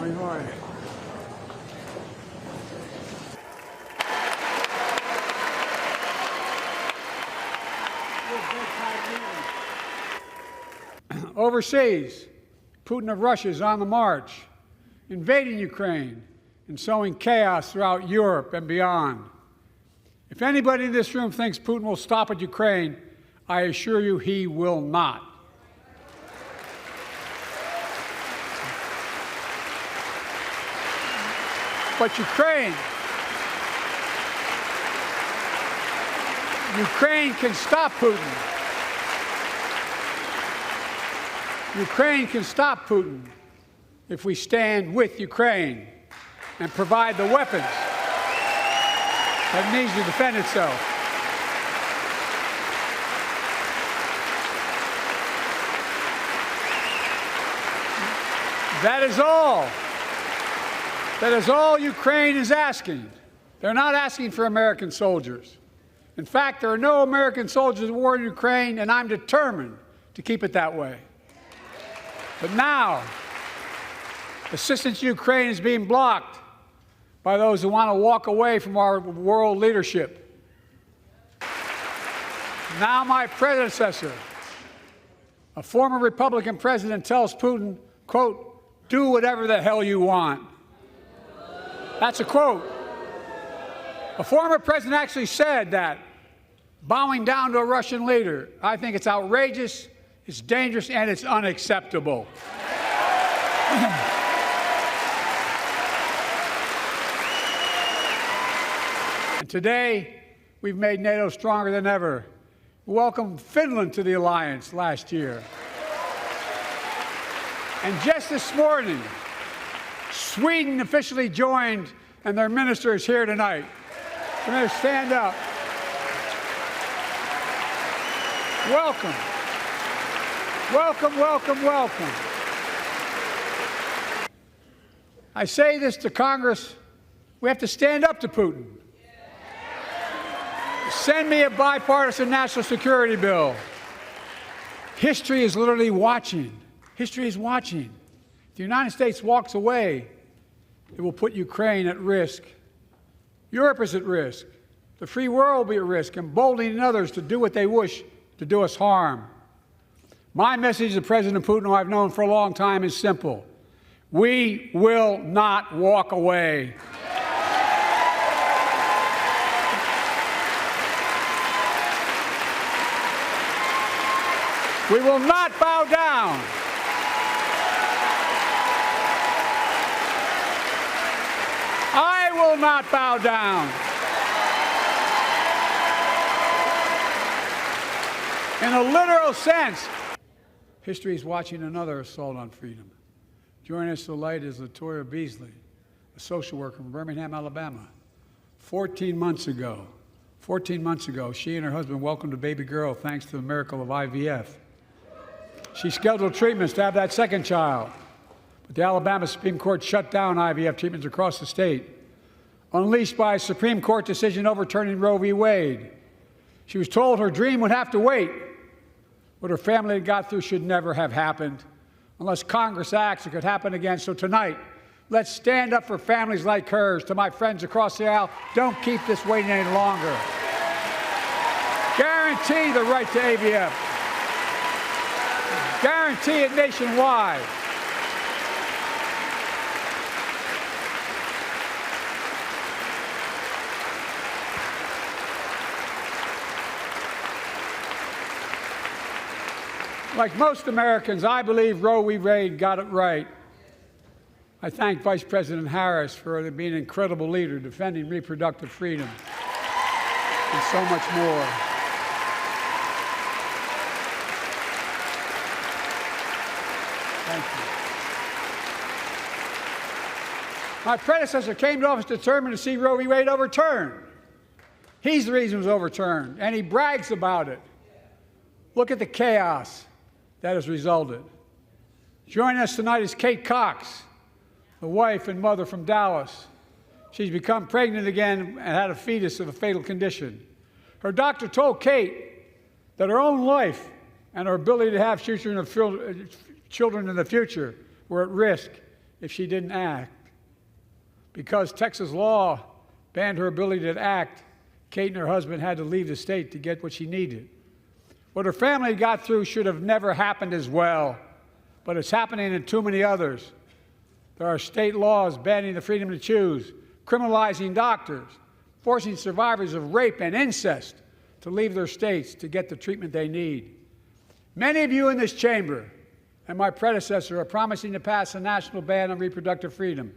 Hoy, hoy. Overseas, Putin of Russia is on the march, invading Ukraine and sowing chaos throughout Europe and beyond. If anybody in this room thinks Putin will stop at Ukraine, I assure you he will not. But Ukraine can stop Putin. Ukraine can stop Putin if we stand with Ukraine and provide the weapons that needs to defend itself. That is all. That is all Ukraine is asking. They're not asking for American soldiers. In fact, there are no American soldiers at war in Ukraine, and I'm determined to keep it that way. But now, assistance to Ukraine is being blocked by those who want to walk away from our world leadership. Now my predecessor, a former Republican president, tells Putin, quote, "Do whatever the hell you want." That's a quote. A former president actually said that, bowing down to a Russian leader. I think it's outrageous, it's dangerous, and it's unacceptable. And today, we've made NATO stronger than ever. We welcomed Finland to the alliance last year. And just this morning, Sweden officially joined, and their minister is here tonight. Come here, stand up. Welcome. Welcome, welcome, welcome. I say this to Congress, we have to stand up to Putin. Send me a bipartisan national security bill. History is literally watching. History is watching. If the United States walks away, it will put Ukraine at risk. Europe is at risk. The free world will be at risk, emboldening others to do what they wish to do us harm. My message to President Putin, who I've known for a long time, is simple. We will not walk away. We will not bow down. I will not bow down. In a literal sense, history is watching another assault on freedom. Joining us tonight is Latoya Beasley, a social worker from Birmingham, Alabama. 14 months ago, she and her husband welcomed a baby girl thanks to the miracle of IVF. She scheduled treatments to have that second child, but the Alabama Supreme Court shut down IVF treatments across the state, unleashed by a Supreme Court decision overturning Roe v. Wade. She was told her dream would have to wait. What her family had got through should never have happened. Unless Congress acts, it could happen again. So tonight, let's stand up for families like hers. To my friends across the aisle, don't keep this waiting any longer. Guarantee the right to AVF. Guarantee it nationwide. Like most Americans, I believe Roe v. Wade got it right. I thank Vice President Harris for being an incredible leader, defending reproductive freedom, and so much more. Thank you. My predecessor came to office determined to see Roe v. Wade overturned. He's the reason it was overturned, and he brags about it. Look at the chaos that has resulted. Joining us tonight is Kate Cox, the wife and mother from Dallas. She's become pregnant again and had a fetus of a fatal condition. Her doctor told Kate that her own life and her ability to have children in the future were at risk if she didn't act. Because Texas law banned her ability to act, Kate and her husband had to leave the state to get what she needed. What her family got through should have never happened as well, but it's happening in too many others. There are state laws banning the freedom to choose, criminalizing doctors, forcing survivors of rape and incest to leave their states to get the treatment they need. Many of you in this chamber and my predecessor are promising to pass a national ban on reproductive freedom.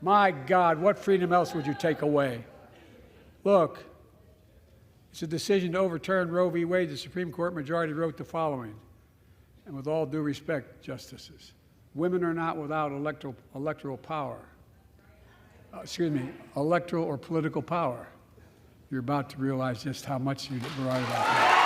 My God, what freedom else would you take away? Look, it's a decision to overturn Roe v. Wade. The Supreme Court majority wrote the following, and with all due respect, justices, women are not without electoral power. Electoral or political power. You're about to realize just how much you're right about that.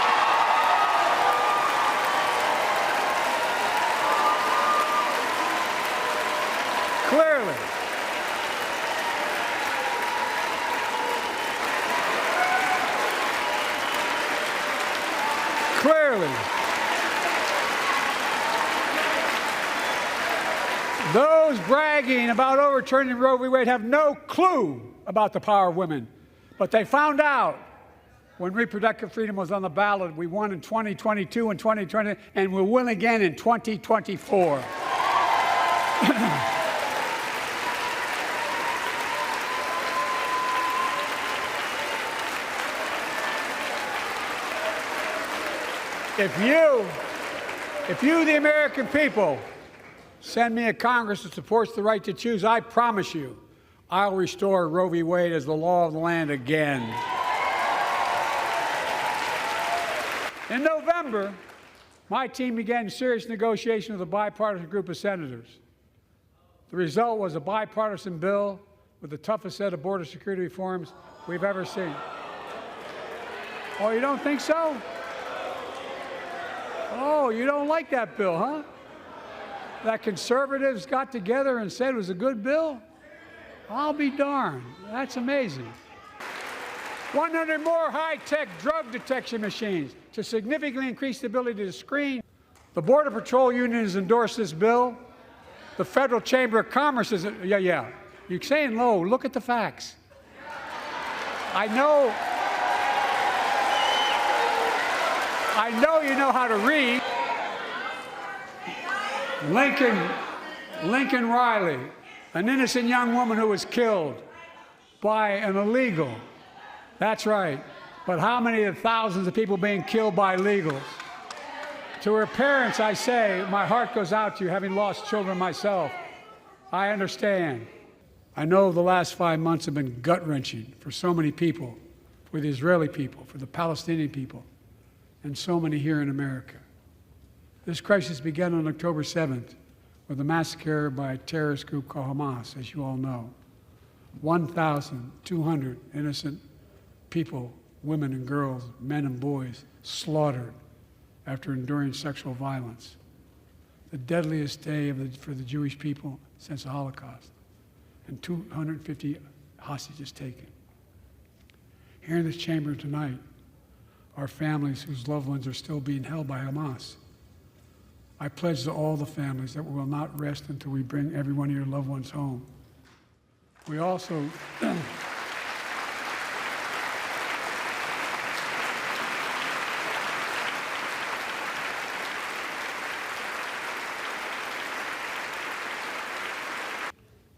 Clearly, those bragging about overturning Roe v. Wade have no clue about the power of women. But they found out when reproductive freedom was on the ballot. We won in 2022 and 2020, and we'll win again in 2024. If you, the American people, send me a Congress that supports the right to choose, I promise you, I'll restore Roe v. Wade as the law of the land again. In November, my team began serious negotiation with a bipartisan group of senators. The result was a bipartisan bill with the toughest set of border security reforms we've ever seen. Oh, you don't think so? Oh, you don't like that bill, huh? That conservatives got together and said it was a good bill? I'll be darned. That's amazing. 100 more high-tech drug detection machines to significantly increase the ability to screen. The Border Patrol Union has endorsed this bill. The Federal Chamber of Commerce is, yeah. You're saying low. Look at the facts. I know you know how to read. Lincoln Riley, an innocent young woman who was killed by an illegal. That's right. But how many of the thousands of people being killed by illegals? To her parents, I say, my heart goes out to you, having lost children myself. I understand. I know the last 5 months have been gut-wrenching for so many people, for the Israeli people, for the Palestinian people, and so many here in America. This crisis began on October 7th with a massacre by a terrorist group called Hamas, as you all know. 1,200 innocent people, women and girls, men and boys, slaughtered after enduring sexual violence. The deadliest day for the Jewish people since the Holocaust, and 250 hostages taken. Here in this chamber tonight are families whose loved ones are still being held by Hamas. I pledge to all the families that we will not rest until we bring every one of your loved ones home. We also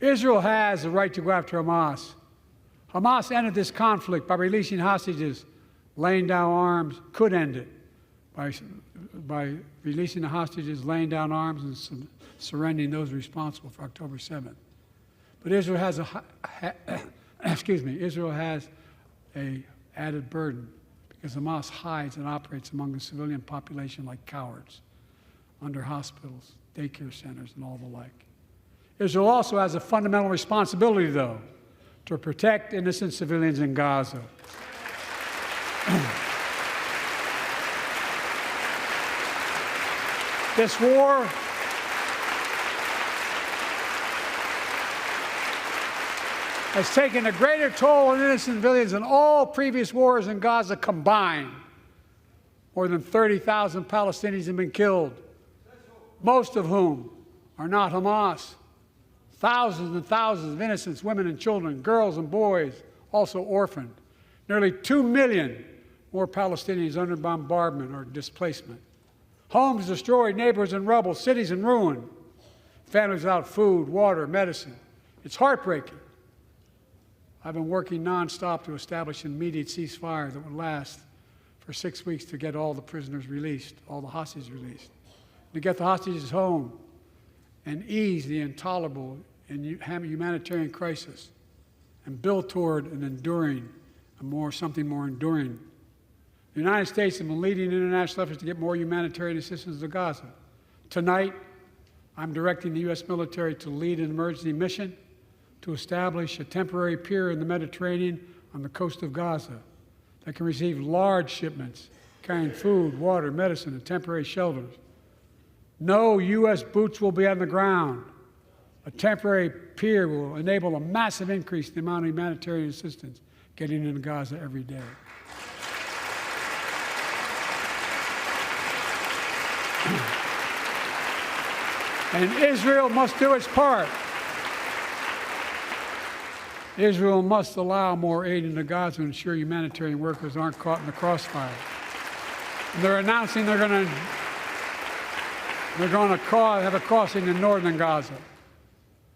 Israel has the right to go after Hamas. Hamas ended this conflict by releasing hostages, laying down arms, could end it by releasing the hostages, laying down arms, and surrendering those responsible for October 7th. But Israel has Israel has a added burden because Hamas hides and operates among the civilian population like cowards, under hospitals, daycare centers, and all the like. Israel also has a fundamental responsibility, though, to protect innocent civilians in Gaza. This war has taken a greater toll on innocent civilians than all previous wars in Gaza combined. More than 30,000 Palestinians have been killed, most of whom are not Hamas. Thousands and thousands of innocent women and children, girls and boys, also orphaned. Nearly 2 million more Palestinians under bombardment or displacement. Homes destroyed, neighborhoods in rubble, cities in ruin. Families without food, water, medicine. It's heartbreaking. I've been working nonstop to establish an immediate ceasefire that would last for 6 weeks to get all the prisoners released, all the hostages released, to get the hostages home and ease the intolerable and humanitarian crisis and build toward an enduring, something more enduring. The United States has been leading international efforts to get more humanitarian assistance to Gaza. Tonight, I'm directing the U.S. military to lead an emergency mission to establish a temporary pier in the Mediterranean on the coast of Gaza that can receive large shipments carrying food, water, medicine, and temporary shelters. No U.S. boots will be on the ground. A temporary pier will enable a massive increase in the amount of humanitarian assistance getting into Gaza every day. And Israel must do its part. Israel must allow more aid into Gaza to ensure humanitarian workers aren't caught in the crossfire. And they're announcing they're going to have a crossing in northern Gaza.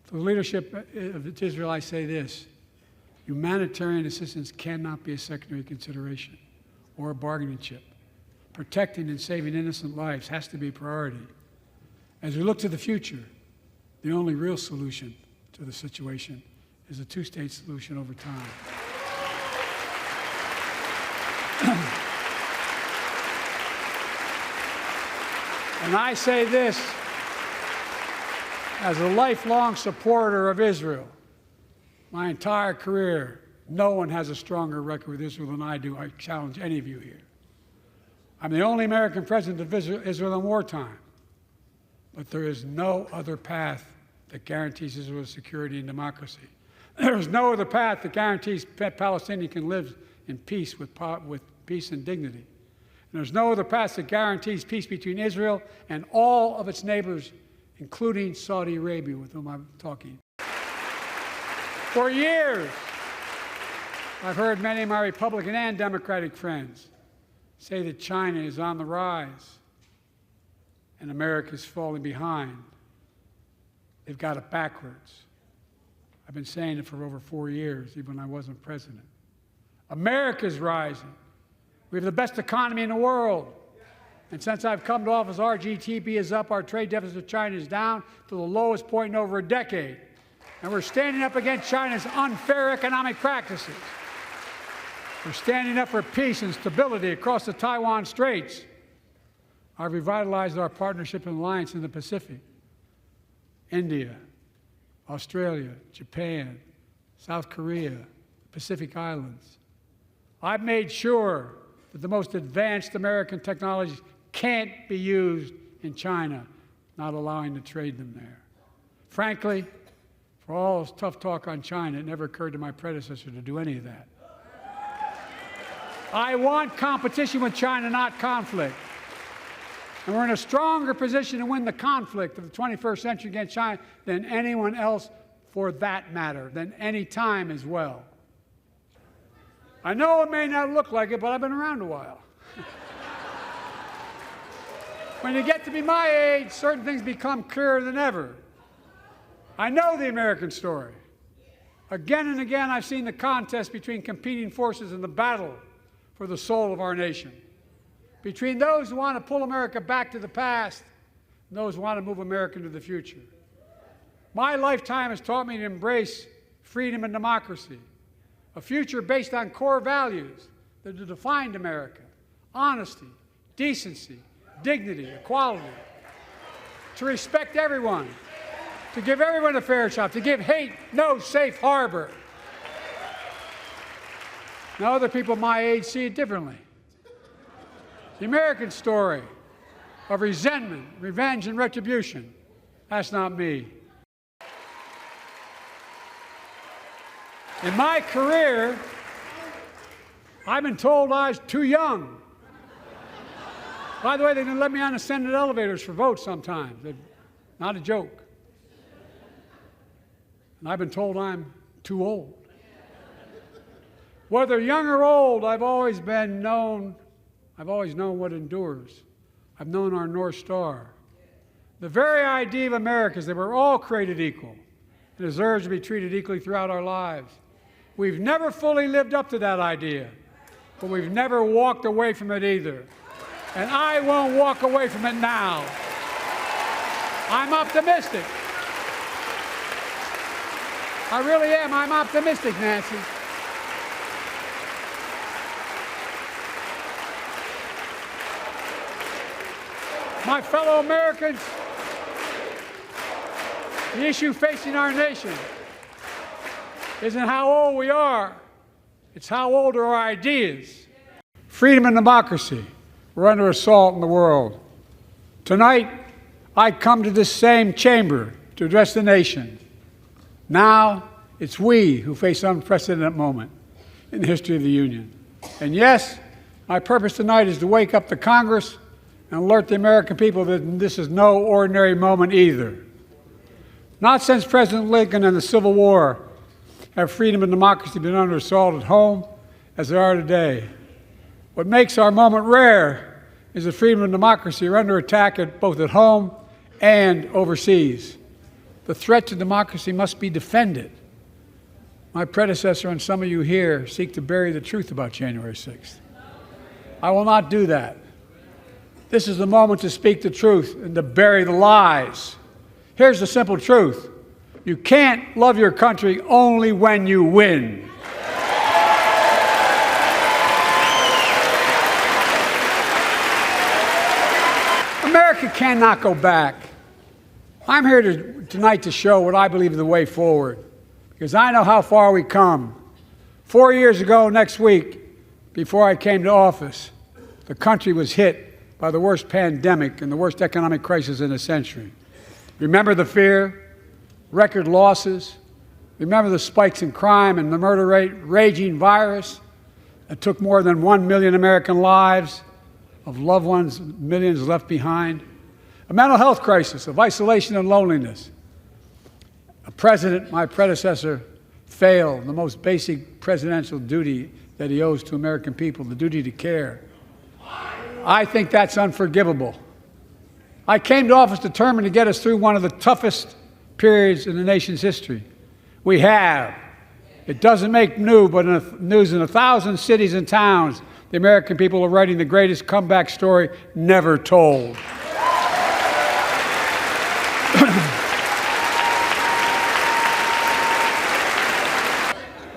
To the leadership of Israel, I say this: humanitarian assistance cannot be a secondary consideration or a bargaining chip. Protecting and saving innocent lives has to be a priority. As we look to the future, the only real solution to the situation is a two-state solution over time. And I say this as a lifelong supporter of Israel. My entire career, no one has a stronger record with Israel than I do. I challenge any of you here. I'm the only American president of Israel in wartime. But there is no other path that guarantees Israel's security and democracy. There is no other path that guarantees Palestinians can live in peace with peace and dignity. And there's no other path that guarantees peace between Israel and all of its neighbors, including Saudi Arabia, with whom I'm talking. For years, I've heard many of my Republican and Democratic friends say that China is on the rise and America is falling behind. They've got it backwards. I've been saying it for over 4 years, even when I wasn't president. America's rising. We have the best economy in the world. And since I've come to office, our GDP is up, our trade deficit with China is down to the lowest point in over a decade. And we're standing up against China's unfair economic practices. We're standing up for peace and stability across the Taiwan Straits. I've revitalized our partnership and alliance in the Pacific. India, Australia, Japan, South Korea, Pacific Islands. I've made sure that the most advanced American technologies can't be used in China, not allowing to trade them there. Frankly, for all this tough talk on China, it never occurred to my predecessor to do any of that. I want competition with China, not conflict. And we're in a stronger position to win the conflict of the 21st century against China than anyone else, for that matter, than any time as well. I know it may not look like it, but I've been around a while. When you get to be my age, certain things become clearer than ever. I know the American story. Again and again, I've seen the contest between competing forces in the battle for the soul of our nation. Between those who want to pull America back to the past and those who want to move America into the future. My lifetime has taught me to embrace freedom and democracy, a future based on core values that have defined America: honesty, decency, dignity, equality, to respect everyone, to give everyone a fair shot, to give hate no safe harbor. Now, other people my age see it differently. The American story of resentment, revenge, and retribution, that's not me. In my career, I've been told I was too young. By the way, they didn't let me on the Senate elevators for votes sometimes. Not a joke. And I've been told I'm too old. Whether young or old, I've always known what endures. I've known our North Star. The very idea of America is that we're all created equal and deserve to be treated equally throughout our lives. We've never fully lived up to that idea, but we've never walked away from it either. And I won't walk away from it now. I'm optimistic. I really am. I'm optimistic, Nancy. My fellow Americans, the issue facing our nation isn't how old we are, it's how old are our ideas. Freedom and democracy were under assault in the world. Tonight, I come to this same chamber to address the nation. Now, it's we who face an unprecedented moment in the history of the Union. And yes, my purpose tonight is to wake up the Congress and alert the American people that this is no ordinary moment either. Not since President Lincoln and the Civil War have freedom and democracy been under assault at home as they are today. What makes our moment rare is that freedom and democracy are under attack both at home and overseas. The threat to democracy must be defended. My predecessor and some of you here seek to bury the truth about January 6th. I will not do that. This is the moment to speak the truth and to bury the lies. Here's the simple truth. You can't love your country only when you win. America cannot go back. I'm here tonight to show what I believe is the way forward, because I know how far we come. 4 years ago next week, before I came to office, the country was hit by the worst pandemic and the worst economic crisis in a century. Remember the fear, record losses, remember the spikes in crime and the murder rate, raging virus that took more than 1 million American lives, of loved ones, millions left behind, a mental health crisis of isolation and loneliness. A president, my predecessor, failed the most basic presidential duty that he owes to American people, the duty to care. I think that's unforgivable. I came to office determined to get us through one of the toughest periods in the nation's history. We have. It doesn't make news, but in 1,000 cities and towns, the American people are writing the greatest comeback story never told.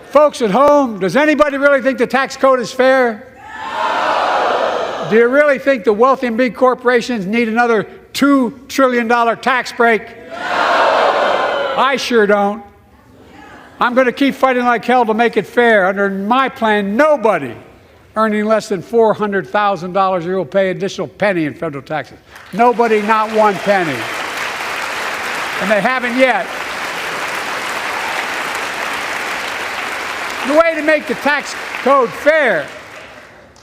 Folks at home, does anybody really think the tax code is fair? No! Do you really think the wealthy and big corporations need another $2 trillion tax break? No! I sure don't. I'm going to keep fighting like hell to make it fair. Under my plan, nobody earning less than $400,000 a year will pay an additional penny in federal taxes. Nobody, not one penny. And they haven't yet. The way to make the tax code fair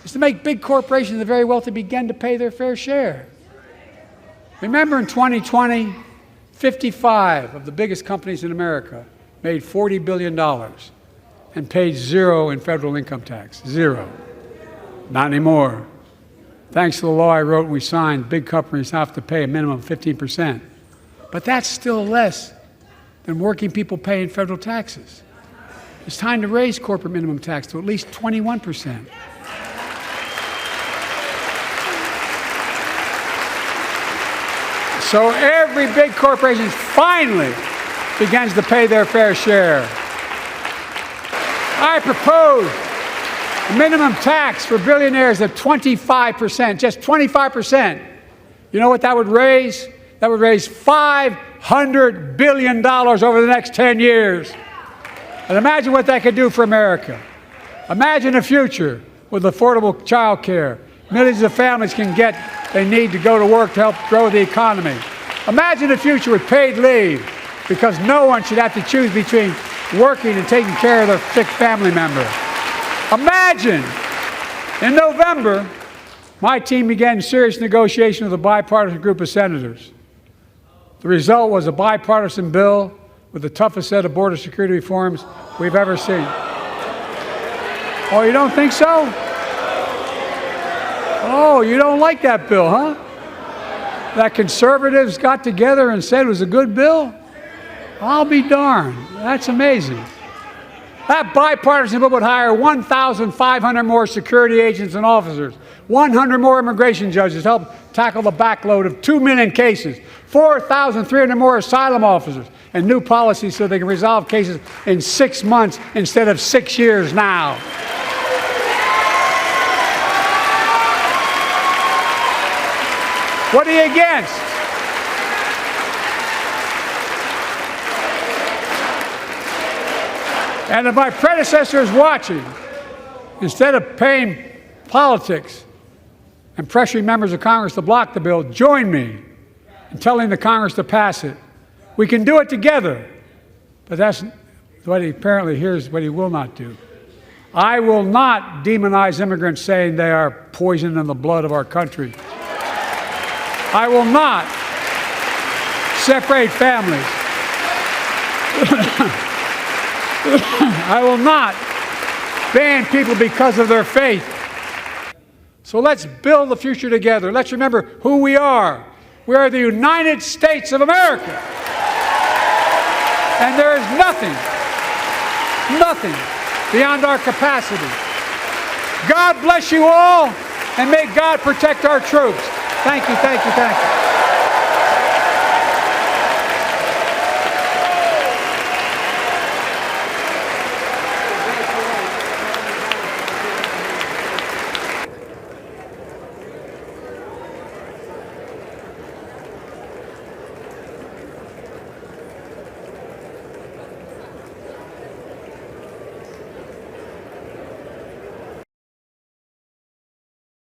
is to make big corporations and the very wealthy begin to pay their fair share. Remember in 2020, 55 of the biggest companies in America made $40 billion and paid zero in federal income tax. Zero. Not anymore. Thanks to the law I wrote and we signed, big companies have to pay a minimum of 15%. But that's still less than working people pay in federal taxes. It's time to raise corporate minimum tax to at least 21%. So every big corporation finally begins to pay their fair share. I propose a minimum tax for billionaires of 25%, just 25%. You know what that would raise? That would raise $500 billion over the next 10 years. And imagine what that could do for America. Imagine a future with affordable child care. Millions of families can get they need to go to work to help grow the economy. Imagine a future with paid leave, because no one should have to choose between working and taking care of their sick family member. Imagine, in November, my team began serious negotiation with a bipartisan group of senators. The result was a bipartisan bill with the toughest set of border security reforms we've ever seen. Oh, you don't think so? Oh, you don't like that bill, huh? That conservatives got together and said it was a good bill? I'll be darned. That's amazing. That bipartisan bill would hire 1,500 more security agents and officers, 100 more immigration judges to help tackle the backload of 2 million cases, 4,300 more asylum officers, and new policies so they can resolve cases in 6 months instead of 6 years now. What are you against? And if my predecessor is watching, instead of paying politics and pressuring members of Congress to block the bill, join me in telling the Congress to pass it. We can do it together. But that's what he apparently here's what he will not do. I will not demonize immigrants saying they are poison in the blood of our country. I will not separate families. I will not ban people because of their faith. So let's build the future together. Let's remember who we are. We are the United States of America. And there is nothing beyond our capacity. God bless you all, and may God protect our troops. Thank you, thank you, thank you.